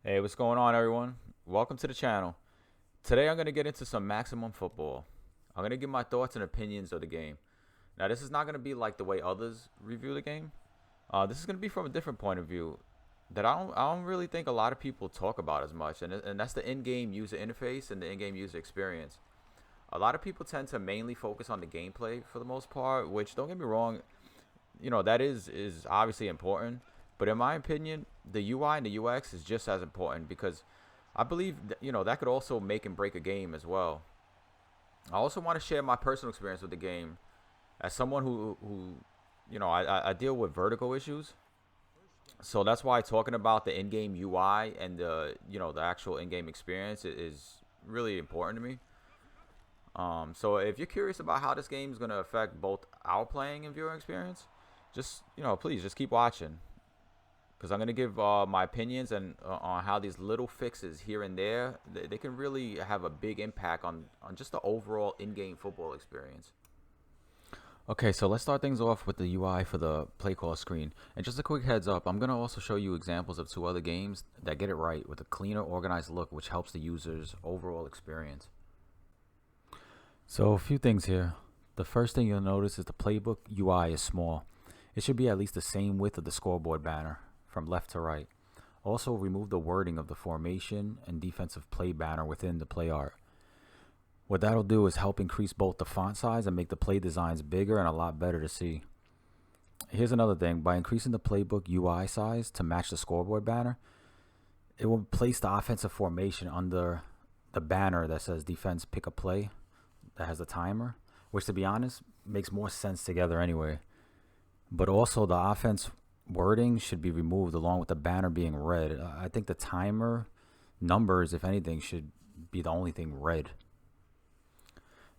Hey, what's going on, everyone? Welcome to the channel. Today, I'm going to get into some maximum football. I'm going to give my thoughts and opinions of the game. Now, this is not going to be like the way others review the game. This is going to be from a different point of view that I don't really think a lot of people talk about as much, and that's the in-game user interface and the in-game user experience. A lot of people tend to mainly focus on the gameplay for the most part, which, don't get me wrong, that is obviously important, but in my opinion the UI and the UX is just as important because I believe that could also make and break a game as well. I also want to share my personal experience with the game as someone who I deal with vertigo issues, so that's why talking about the in-game UI and the actual in-game experience is really important to me. So if you're curious about how this game is going to affect both our playing and viewing experience, just please just keep watching because I'm gonna give my opinions and on how these little fixes here and there they can really have a big impact on just the overall in-game football experience. Okay, so let's start things off with the UI for the play call screen. And just a quick heads up, I'm gonna also show you examples of two other games that get it right with a cleaner, organized look, which helps the user's overall experience. So a few things here. The first thing you'll notice is the playbook UI is small. It should be at least the same width of the scoreboard banner from left to right. Also, remove the wording of the formation and defensive play banner within the play art. What that'll do is help increase both the font size and make the play designs bigger and a lot better to see. Here's another thing. By increasing the playbook UI size to match the scoreboard banner, it will place the offensive formation under the banner that says defense pick a play that has a timer, which to be honest makes more sense together anyway. But also the offense wording should be removed along with the banner being red. I think the timer numbers, if anything, should be the only thing red.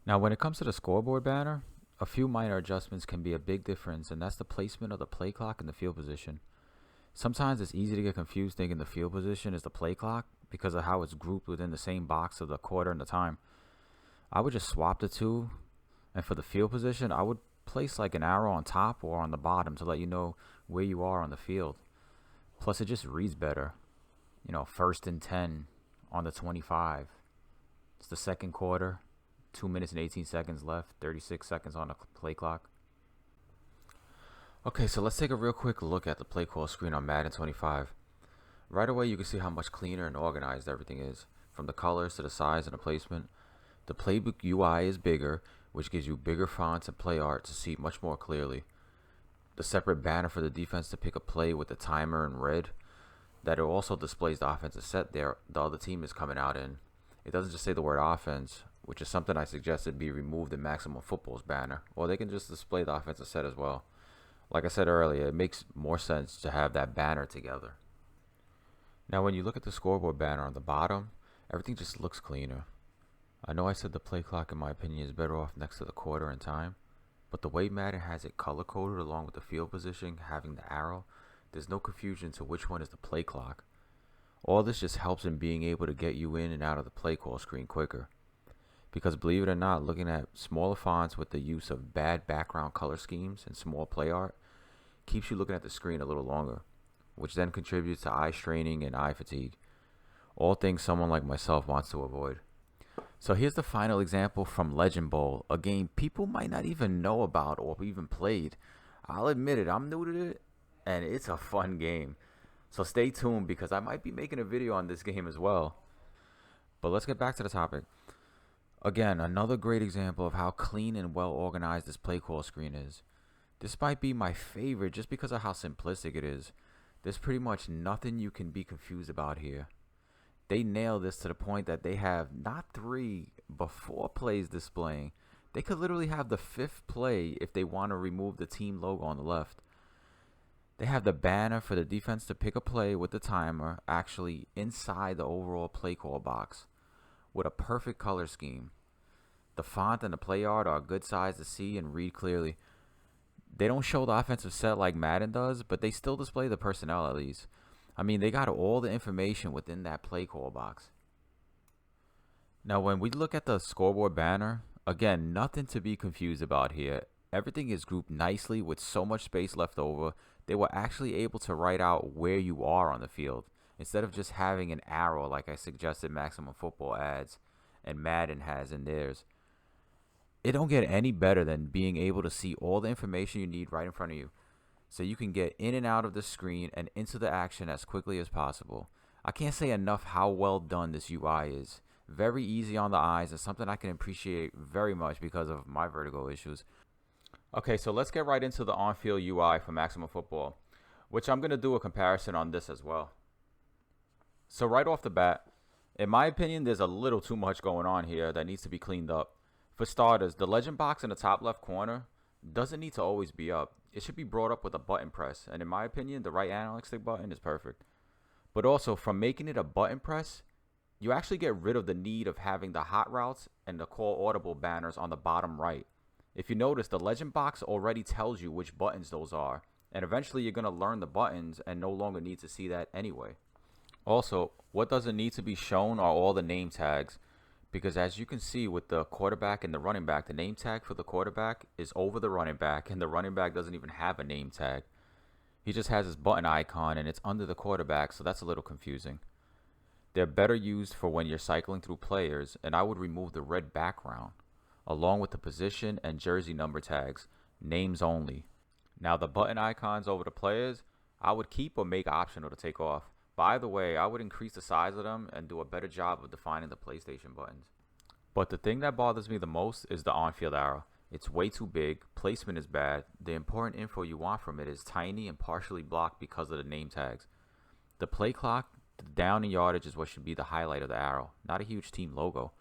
Now when it comes to the scoreboard banner, a few minor adjustments can be a big difference, and that's the placement of the play clock and the field position. Sometimes it's easy to get confused thinking the field position is the play clock because of how it's grouped within the same box of the quarter and the time. I would just swap the two, and for the field position I would place like an arrow on top or on the bottom to let you know where you are on the field. Plus it just reads better. First and 10 on the 25. It's the second quarter, 2 minutes and 18 seconds left, 36 seconds on the play clock. Okay, so let's take a real quick look at the play call screen on Madden 25. Right away you can see how much cleaner and organized everything is, from the colors to the size and the placement. The playbook UI is bigger, which gives you bigger fonts and play art to see much more clearly. The separate banner for the defense to pick a play with the timer in red, that it also displays the offensive set there the other team is coming out in. It doesn't just say the word offense, which is something I suggested be removed in Maximum Football's banner, or they can just display the offensive set as well. Like I said earlier, it makes more sense to have that banner together. Now when you look at the scoreboard banner on the bottom, everything just looks cleaner. I know I said the play clock in my opinion is better off next to the quarter and time, but the way Madden has it color coded along with the field position having the arrow, there's no confusion to which one is the play clock. All this just helps in being able to get you in and out of the play call screen quicker. Because believe it or not, looking at smaller fonts with the use of bad background color schemes and small play art keeps you looking at the screen a little longer, which then contributes to eye straining and eye fatigue. All things someone like myself wants to avoid. So here's the final example from Legend Bowl, a game people might not even know about or even played. I'll admit it, I'm new to it, and it's a fun game. So stay tuned because I might be making a video on this game as well. But let's get back to the topic. Again, another great example of how clean and well organized this play call screen is. This might be my favorite just because of how simplistic it is. There's pretty much nothing you can be confused about here. They nail this to the point that they have not 3 but 4 plays displaying. They could literally have the 5th play if they want to remove the team logo on the left. They have the banner for the defense to pick a play with the timer actually inside the overall play call box with a perfect color scheme. The font and the play art are a good size to see and read clearly. They don't show the offensive set like Madden does, but they still display the personnel at least. I mean, they got all the information within that play call box. Now, when we look at the scoreboard banner, again, nothing to be confused about here. Everything is grouped nicely with so much space left over, they were actually able to write out where you are on the field. instead of just having an arrow like I suggested Maximum Football adds and Madden has in theirs. It don't get any better than being able to see all the information you need right in front of you, so you can get in and out of the screen and into the action as quickly as possible. I can't say enough how well done this UI is. Very easy on the eyes and something I can appreciate very much because of my vertigo issues. Okay, so let's get right into the on-field UI for Maximum Football, which I'm going to do a comparison on this as well. So right off the bat, in my opinion, there's a little too much going on here that needs to be cleaned up. For starters, the legend box in the top left corner doesn't need to always be up. It should be brought up with a button press, and in my opinion, the right analog stick button is perfect. But also, from making it a button press, you actually get rid of the need of having the hot routes and the call audible banners on the bottom right. If you notice, the legend box already tells you which buttons those are, and eventually you're going to learn the buttons and no longer need to see that anyway. Also, what doesn't need to be shown are all the name tags, because as you can see with the quarterback and the running back, the name tag for the quarterback is over the running back, and the running back doesn't even have a name tag. He just has his button icon and it's under the quarterback, so that's a little confusing. They're better used for when you're cycling through players, and I would remove the red background, along with the position and jersey number tags, names only. Now the button icons over the players, I would keep or make optional to take off. But either way, I would increase the size of them and do a better job of defining the PlayStation buttons. But the thing that bothers me the most is the on-field arrow. It's way too big, placement is bad, the important info you want from it is tiny and partially blocked because of the name tags. The play clock, the down and yardage is what should be the highlight of the arrow, not a huge team logo.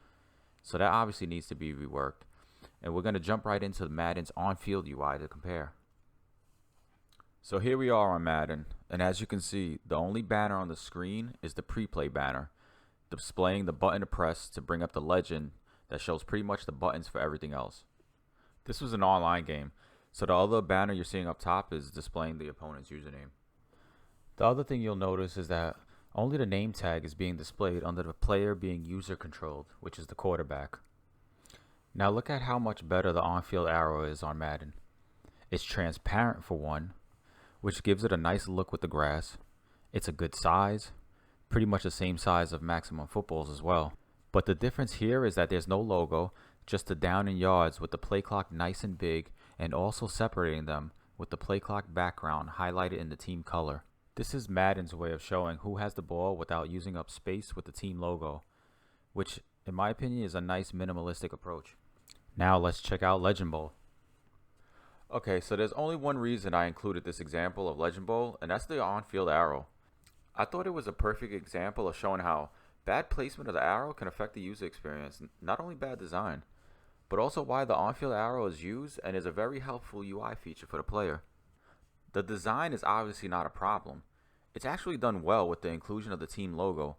So that obviously needs to be reworked. And we're going to jump right into Madden's on-field UI to compare. So here we are on Madden, and as you can see, the only banner on the screen is the pre-play banner, displaying the button to press to bring up the legend that shows pretty much the buttons for everything else. This was an online game, so the other banner you're seeing up top is displaying the opponent's username. The other thing you'll notice is that only the name tag is being displayed under the player being user controlled, which is the quarterback. Now look at how much better the on-field arrow is on Madden. It's transparent for one, which gives it a nice look with the grass. It's a good size, pretty much the same size of Maximum Football's as well. But the difference here is that there's no logo, just the down and yards with the play clock nice and big, and also separating them with the play clock background highlighted in the team color. This is Madden's way of showing who has the ball without using up space with the team logo, which in my opinion is a nice minimalistic approach. Now let's check out Legend Bowl. Okay, so there's only one reason I included this example of Legend Bowl, and that's the on-field arrow. I thought it was a perfect example of showing how bad placement of the arrow can affect the user experience, not only bad design, but also why the on-field arrow is used and is a very helpful UI feature for the player. The design is obviously not a problem. It's actually done well with the inclusion of the team logo.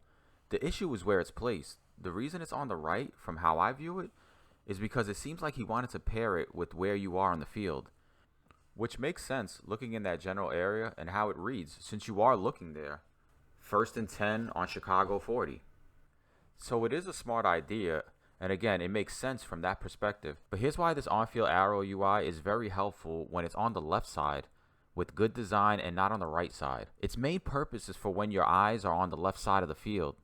The issue is where it's placed. The reason it's on the right, from how I view it, is because it seems like he wanted to pair it with where you are on the field. Which makes sense looking in that general area and how it reads, since you are looking there. 1st and 10 on Chicago 40. So it is a smart idea, and again, it makes sense from that perspective. But here's why this on-field arrow UI is very helpful when it's on the left side, with good design and not on the right side. Its main purpose is for when your eyes are on the left side of the field.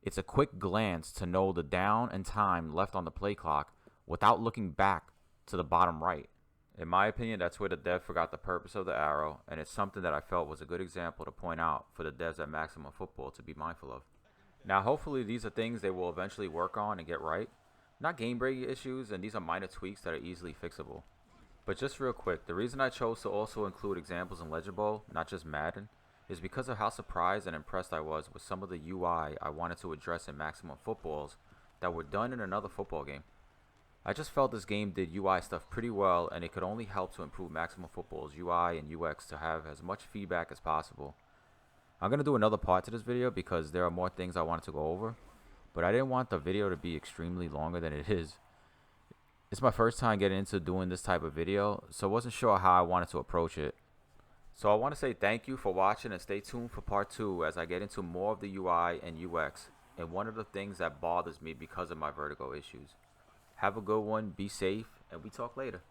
It's a quick glance to know the down and time left on the play clock without looking back to the bottom right. In my opinion, that's where the dev forgot the purpose of the arrow, and it's something that I felt was a good example to point out for the devs at Maximum Football to be mindful of. Now, hopefully these are things they will eventually work on and get right. Not game-breaking issues, and these are minor tweaks that are easily fixable. But just real quick, the reason I chose to also include examples in Legend Bowl, not just Madden, is because of how surprised and impressed I was with some of the UI I wanted to address in Maximum Footballs that were done in another football game. I just felt this game did UI stuff pretty well, and it could only help to improve Maximum Football's UI and UX to have as much feedback as possible. I'm going to do another part to this video because there are more things I wanted to go over, but I didn't want the video to be extremely longer than it is. It's my first time getting into doing this type of video, so I wasn't sure how I wanted to approach it. So I want to say thank you for watching and stay tuned for part 2 as I get into more of the UI and UX and one of the things that bothers me because of my vertigo issues. Have a good one, be safe, and we talk later.